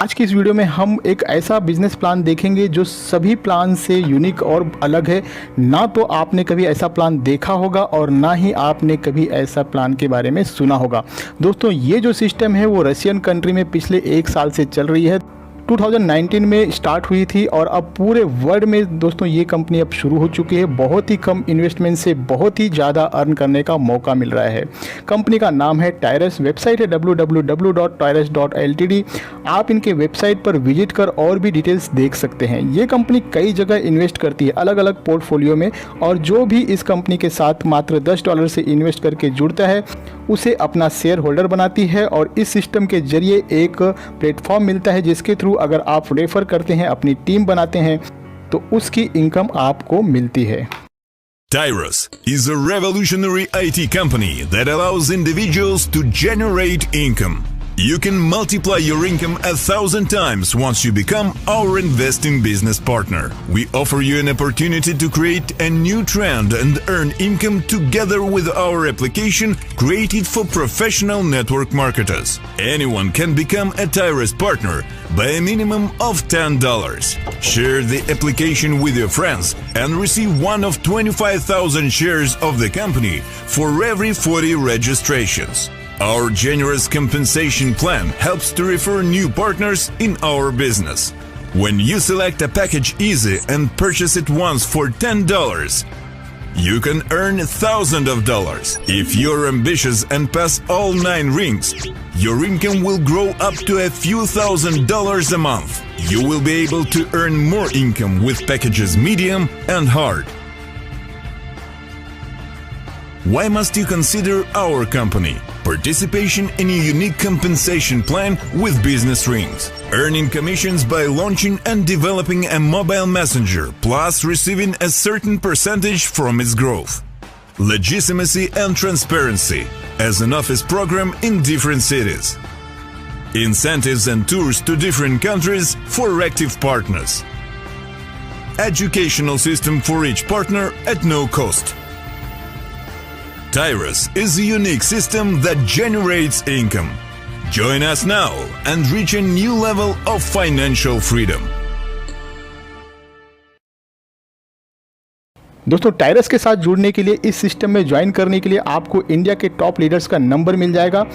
आज की इस वीडियो में हम एक ऐसा बिजनेस प्लान देखेंगे जो सभी प्लान से यूनिक और अलग है। ना तो आपने कभी ऐसा प्लान देखा होगा और ना ही आपने कभी ऐसा प्लान के बारे में सुना होगा। दोस्तों, ये जो सिस्टम है वो रशियन कंट्री में पिछले 1 साल से चल रही है। 2019 में स्टार्ट हुई थी और अब पूरे वर्ल्ड में दोस्तों ये कंपनी अब शुरू हो चुकी है। बहुत ही कम इन्वेस्टमेंट से बहुत ही ज़्यादा अर्न करने का मौका मिल रहा है। कंपनी का नाम है टायरस, वेबसाइट है www.tyrus.ltd। आप इनके वेबसाइट पर विजिट कर और भी डिटेल्स देख सकते हैं। ये कंपनी कई जगह इन्वेस्ट करती है, अलग अलग पोर्टफोलियो में, और जो भी इस कंपनी के साथ मात्र $10 से इन्वेस्ट करके जुड़ता है उसे अपना शेयर होल्डर बनाती है और इस सिस्टम के जरिए एक प्लेटफॉर्म मिलता है जिसके थ्रू अगर आप रेफर करते हैं, अपनी टीम बनाते हैं, तो उसकी इनकम आपको मिलती है। Tyrus is a revolutionary IT company that allows individuals to generate income. You can multiply your income 1,000 times once you become our investing business partner. We offer you an opportunity to create a new trend and earn income together with our application created for professional network marketers. Anyone can become a Tyrus partner by a minimum of $10. Share the application with your friends and receive one of 25,000 shares of the company for every 40 registrations. Our generous compensation plan helps to refer new partners in our business. When you select a package easy and purchase it once for $10, you can earn $1,000. If you're ambitious and pass all 9 rings, your income will grow up to a few $1,000s a month. You will be able to earn more income with packages medium and hard. Why must you consider our company? Participation in a unique compensation plan with business rings. Earning commissions by launching and developing a mobile messenger, plus receiving a certain percentage from its growth. Legitimacy and transparency as an office program in different cities. Incentives and tours to different countries for active partners. Educational system for each partner at no cost. Tyrus is a unique system that generates income. Join us now and reach a new level of financial freedom. दोस्तों, टायरस के साथ जुड़ने के लिए, इस system में join करने के लिए आपको इंडिया के टॉप लीडर्स का नंबर मिल जाएगा।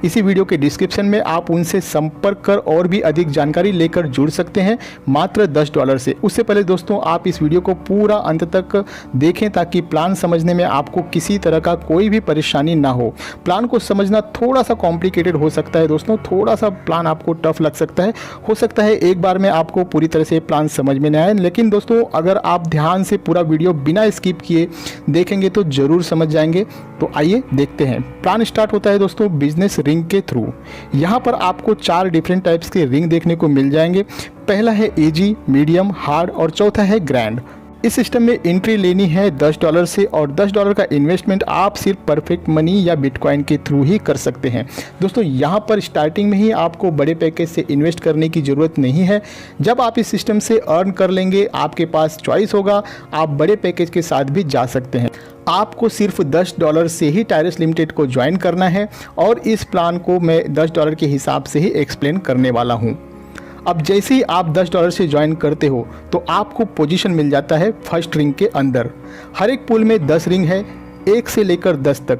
इसी वीडियो के डिस्क्रिप्शन में आप उनसे संपर्क कर और भी अधिक जानकारी लेकर जुड़ सकते हैं मात्र $10 से। उससे पहले दोस्तों, आप इस वीडियो को पूरा अंत तक देखें ताकि प्लान समझने में आपको किसी तरह का कोई भी परेशानी ना हो। प्लान को समझना थोड़ा सा कॉम्प्लिकेटेड हो सकता है दोस्तों, थोड़ा सा प्लान आपको टफ लग सकता है। हो सकता है एक बार में आपको पूरी तरह से प्लान समझ में न आए, लेकिन दोस्तों अगर आप ध्यान से पूरा वीडियो बिना स्किप किए देखेंगे तो ज़रूर समझ जाएंगे। तो आइए देखते हैं। प्लान स्टार्ट होता है दोस्तों बिजनेस रिंग के थ्रू। यहाँ पर आपको 4 डिफरेंट टाइप्स के रिंग देखने को मिल जाएंगे। पहला है इजी, मीडियम, हार्ड और चौथा है ग्रैंड। इस सिस्टम में एंट्री लेनी है $10 से और $10 का इन्वेस्टमेंट आप सिर्फ परफेक्ट मनी या बिटकॉइन के थ्रू ही कर सकते हैं। दोस्तों, यहाँ पर स्टार्टिंग में ही आपको बड़े पैकेज से इन्वेस्ट करने की ज़रूरत नहीं है। जब आप इस सिस्टम से अर्न कर लेंगे, आपके पास चॉइस होगा, आप बड़े पैकेज के साथ भी जा सकते हैं। आपको सिर्फ $10 से ही टायरस लिमिटेड को ज्वाइन करना है और इस प्लान को मैं $10 के हिसाब से ही एक्सप्लेन करने वाला हूँ। अब जैसे ही आप $10 से ज्वाइन करते हो तो आपको पोजीशन मिल जाता है फर्स्ट रिंग के अंदर। हर एक पूल में 10 रिंग है, 1 से लेकर 10 तक।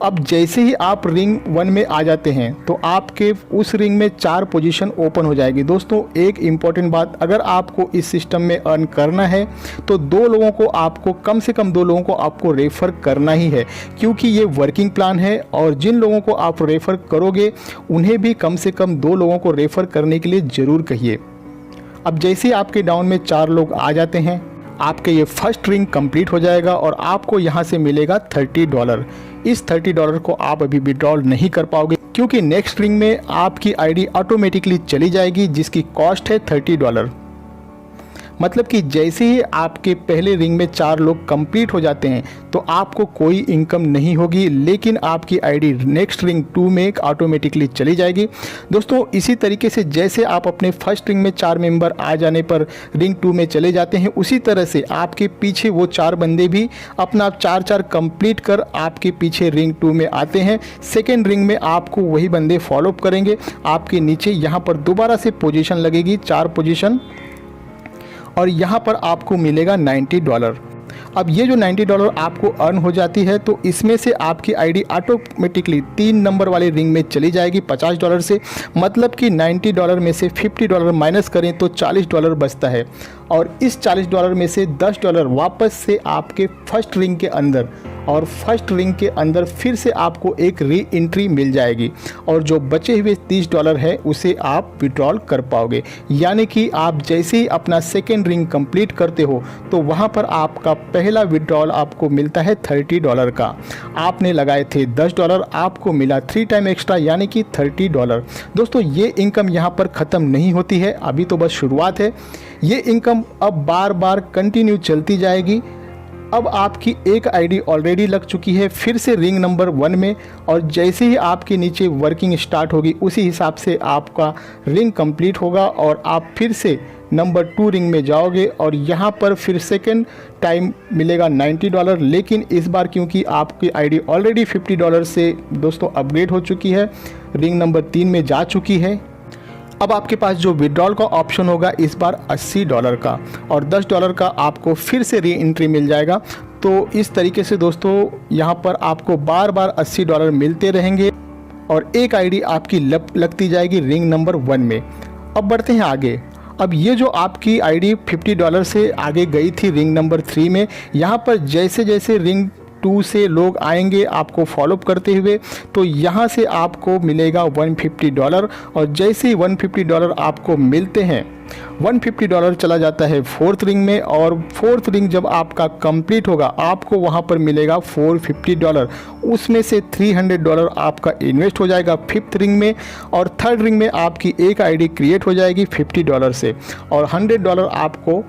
अब जैसे ही आप रिंग 1 में आ जाते हैं तो आपके उस रिंग में 4 पोजीशन ओपन हो जाएगी। दोस्तों, एक इम्पॉर्टेंट बात, अगर आपको इस सिस्टम में अर्न करना है तो 2 लोगों को आपको, कम से कम 2 लोगों को आपको रेफ़र करना ही है, क्योंकि ये वर्किंग प्लान है और जिन लोगों को आप रेफ़र करोगे उन्हें भी कम से कम 2 लोगों को रेफ़र करने के लिए ज़रूर कहिए। अब जैसे ही आपके डाउन में 4 लोग आ जाते हैं, आपके ये फर्स्ट रिंग कंप्लीट हो जाएगा और आपको यहाँ से मिलेगा $30। इस $30 को आप अभी विड्रॉल नहीं कर पाओगे क्योंकि नेक्स्ट रिंग में आपकी आईडी ऑटोमेटिकली चली जाएगी जिसकी कॉस्ट है $30। मतलब कि जैसे ही आपके पहले रिंग में 4 लोग कंप्लीट हो जाते हैं तो आपको कोई इनकम नहीं होगी, लेकिन आपकी आईडी नेक्स्ट रिंग 2 में ऑटोमेटिकली चली जाएगी। दोस्तों इसी तरीके से जैसे आप अपने फर्स्ट रिंग में 4 मेंबर आ जाने पर रिंग 2 में चले जाते हैं, उसी तरह से आपके पीछे वो 4 बंदे भी अपना 4-4 कंप्लीट कर आपके पीछे रिंग 2 में आते हैं। सेकेंड रिंग में आपको वही बंदे फॉलोअप करेंगे। आपके नीचे यहाँ पर दोबारा से पोजीशन लगेगी, 4 पोजीशन, और यहाँ पर आपको मिलेगा $90। अब ये जो $90 आपको अर्न हो जाती है तो इसमें से आपकी आईडी ऑटोमेटिकली 3 नंबर वाले रिंग में चली जाएगी $50 से। मतलब कि $90 में से $50 माइनस करें तो $40 बचता है, और इस $40 में से $10 वापस से आपके फर्स्ट रिंग के अंदर, और फर्स्ट रिंग के अंदर फिर से आपको एक री एंट्री मिल जाएगी, और जो बचे हुए $30 है उसे आप विड्रॉल कर पाओगे। यानी कि आप जैसे ही अपना सेकेंड रिंग कंप्लीट करते हो तो वहाँ पर आपका पहला विड्रॉल आपको मिलता है $30 का। आपने लगाए थे $10, आपको मिला 3 टाइम एक्स्ट्रा यानी कि $30। दोस्तों ये इनकम यहाँ पर ख़त्म नहीं होती है, अभी तो बस शुरुआत है। ये इनकम अब बार बार कंटिन्यू चलती जाएगी। अब आपकी एक आईडी ऑलरेडी लग चुकी है फिर से रिंग नंबर 1 में, और जैसे ही आपके नीचे वर्किंग स्टार्ट होगी उसी हिसाब से आपका रिंग कंप्लीट होगा और आप फिर से नंबर 2 रिंग में जाओगे, और यहाँ पर फिर सेकेंड टाइम मिलेगा $90। लेकिन इस बार क्योंकि आपकी आईडी ऑलरेडी $50 से दोस्तों अपग्रेड हो चुकी है, रिंग नंबर 3 में जा चुकी है, अब आपके पास जो विड्रॉल का ऑप्शन होगा इस बार $80 का, और $10 का आपको फिर से री एंट्री मिल जाएगा। तो इस तरीके से दोस्तों यहाँ पर आपको बार बार $80 मिलते रहेंगे और एक आईडी आपकी लगती जाएगी रिंग नंबर 1 में। अब बढ़ते हैं आगे। अब ये जो आपकी आईडी $50 से आगे गई थी रिंग नंबर 3 में, यहाँ पर जैसे जैसे रिंग 2 से लोग आएंगे आपको फॉलोअप करते हुए, तो यहाँ से आपको मिलेगा $150, और जैसे ही $150 आपको मिलते हैं, $150 चला जाता है 4th रिंग में, और 4th रिंग जब आपका कंप्लीट होगा आपको वहाँ पर मिलेगा $450। उसमें से $300 आपका इन्वेस्ट हो जाएगा 5th रिंग में, और 3rd रिंग में आपकी एक आईडी क्रिएट हो जाएगी $50 से, और $100 आपको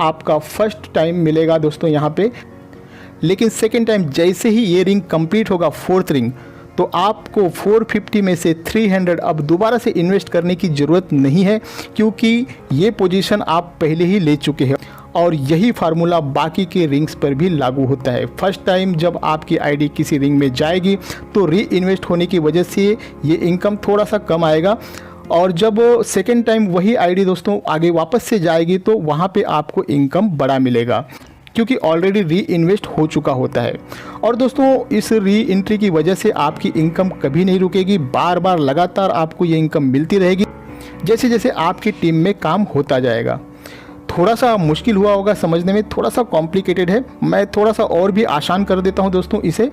आपका फर्स्ट टाइम मिलेगा दोस्तों यहाँ पे। लेकिन सेकेंड टाइम जैसे ही ये रिंग कंप्लीट होगा 4th रिंग, तो आपको 450 में से 300 अब दोबारा से इन्वेस्ट करने की ज़रूरत नहीं है, क्योंकि ये पोजीशन आप पहले ही ले चुके हैं, और यही फार्मूला बाकी के रिंग्स पर भी लागू होता है। फर्स्ट टाइम जब आपकी आईडी किसी रिंग में जाएगी तो री इन्वेस्ट होने की वजह से ये इनकम थोड़ा सा कम आएगा, और जब सेकेंड टाइम वही आईडी दोस्तों आगे वापस से जाएगी तो वहाँ पे आपको इनकम बड़ा मिलेगा, क्योंकि ऑलरेडी री इन्वेस्ट हो चुका होता है। और दोस्तों इस री एंट्री की वजह से आपकी इनकम कभी नहीं रुकेगी, बार बार लगातार आपको ये इनकम मिलती रहेगी जैसे जैसे आपकी टीम में काम होता जाएगा। थोड़ा सा मुश्किल हुआ होगा समझने में, थोड़ा सा कॉम्प्लिकेटेड है, मैं थोड़ा सा और भी आसान कर देता हूं दोस्तों इसे।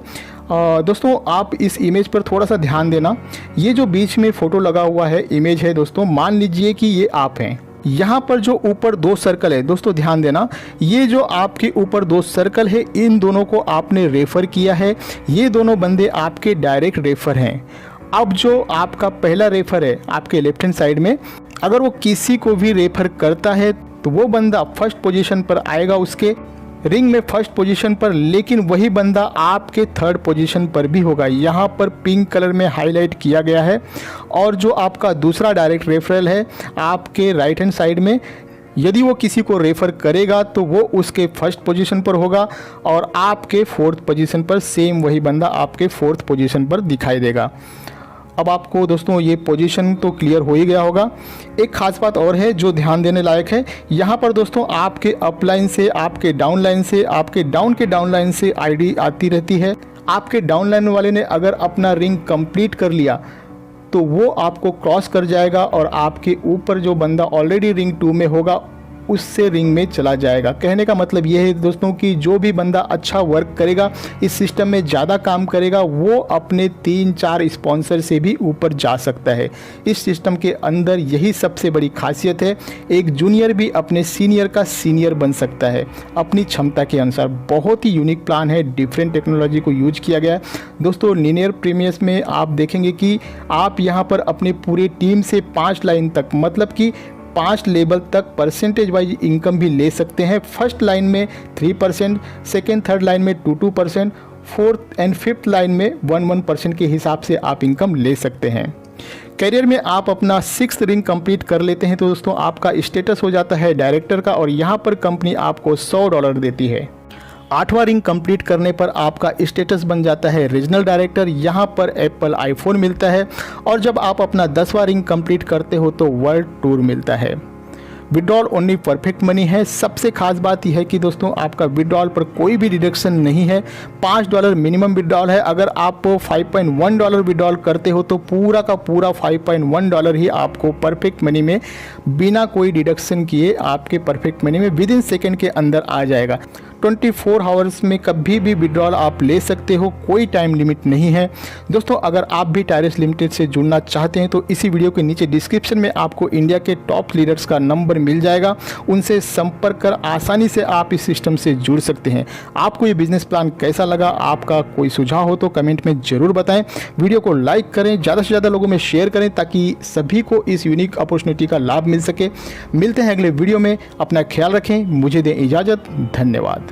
दोस्तों आप इस इमेज पर थोड़ा सा ध्यान देना। ये जो बीच में फ़ोटो लगा हुआ है इमेज है दोस्तों, मान लीजिए कि ये आप हैं। यहाँ पर जो ऊपर 2 सर्कल है दोस्तों ध्यान देना, ये जो आपके ऊपर 2 सर्कल है इन दोनों को आपने रेफ़र किया है, ये दोनों बंदे आपके डायरेक्ट रेफ़र हैं। अब जो आपका पहला रेफ़र है आपके लेफ्ट हैंड साइड में, अगर वो किसी को भी रेफ़र करता है तो वो बंदा फर्स्ट पोजीशन पर आएगा उसके रिंग में फर्स्ट पोजीशन पर, लेकिन वही बंदा आपके 3rd पोजीशन पर भी होगा। यहाँ पर पिंक कलर में हाईलाइट किया गया है। और जो आपका दूसरा डायरेक्ट रेफरल है आपके राइट हैंड साइड में, यदि वो किसी को रेफ़र करेगा तो वो उसके फर्स्ट पोजीशन पर होगा, और आपके 4th पोजीशन पर सेम वही बंदा आपके 4th पोजीशन पर दिखाई देगा। अब आपको दोस्तों ये पोजीशन तो क्लियर हो ही गया होगा। एक ख़ास बात और है जो ध्यान देने लायक है, यहाँ पर दोस्तों आपके अप लाइन से, आपके डाउन लाइन से, आपके डाउन के डाउन लाइन से आईडी आती रहती है। आपके डाउन लाइन वाले ने अगर अपना रिंग कंप्लीट कर लिया तो वो आपको क्रॉस कर जाएगा, और आपके ऊपर जो बंदा ऑलरेडी रिंग 2 में होगा उससे रिंग में चला जाएगा। कहने का मतलब ये है दोस्तों कि जो भी बंदा अच्छा वर्क करेगा, इस सिस्टम में ज़्यादा काम करेगा, वो अपने 3-4 स्पॉन्सर से भी ऊपर जा सकता है। इस सिस्टम के अंदर यही सबसे बड़ी खासियत है, एक जूनियर भी अपने सीनियर का सीनियर बन सकता है अपनी क्षमता के अनुसार। बहुत ही यूनिक प्लान है, डिफरेंट टेक्नोलॉजी को यूज किया गया है दोस्तों। लिनियर प्रीमियस में आप देखेंगे कि आप यहाँ पर अपने पूरे टीम से 5 लाइन तक, मतलब कि 5 लेवल तक परसेंटेज वाइज इनकम भी ले सकते हैं। फर्स्ट लाइन में 3%, सेकेंड थर्ड लाइन में 2% 4th एंड 5th लाइन में 1% के हिसाब से आप इनकम ले सकते हैं। करियर में आप अपना 6th रिंग कंप्लीट कर लेते हैं तो दोस्तों आपका स्टेटस हो जाता है डायरेक्टर का और यहाँ पर कंपनी आपको $100 देती है। 8वां रिंग कंप्लीट करने पर आपका स्टेटस बन जाता है रीजनल डायरेक्टर, यहाँ पर एप्पल आईफोन मिलता है और जब आप अपना 10वां रिंग कंप्लीट करते हो तो वर्ल्ड टूर मिलता है। विड्रॉल ओनली परफेक्ट मनी है। सबसे खास बात यह है कि दोस्तों आपका विड्रॉल पर कोई भी डिडक्शन नहीं है। $5 मिनिमम विड्रॉल है। अगर आप $5.1 विड्रॉल करते हो तो पूरा का पूरा $5.1 ही आपको परफेक्ट मनी में बिना कोई डिडक्शन किए आपके परफेक्ट मनी में विदिन सेकेंड के अंदर आ जाएगा। 24 आवर्स में कभी भी विड्रॉल आप ले सकते हो, कोई टाइम लिमिट नहीं है। दोस्तों अगर आप भी टायरस लिमिटेड से जुड़ना चाहते हैं तो इसी वीडियो के नीचे डिस्क्रिप्शन में आपको इंडिया के टॉप लीडर्स का नंबर मिल जाएगा, उनसे संपर्क कर आसानी से आप इस सिस्टम से जुड़ सकते हैं। आपको ये बिजनेस प्लान कैसा लगा, आपका कोई सुझाव हो तो कमेंट में ज़रूर बताएं। वीडियो को लाइक करें, ज़्यादा से ज़्यादा लोगों में शेयर करें ताकि सभी को इस यूनिक अपॉर्चुनिटी का लाभ मिल सके। मिलते हैं अगले वीडियो में, अपना ख्याल रखें, मुझे दें इजाज़त, धन्यवाद।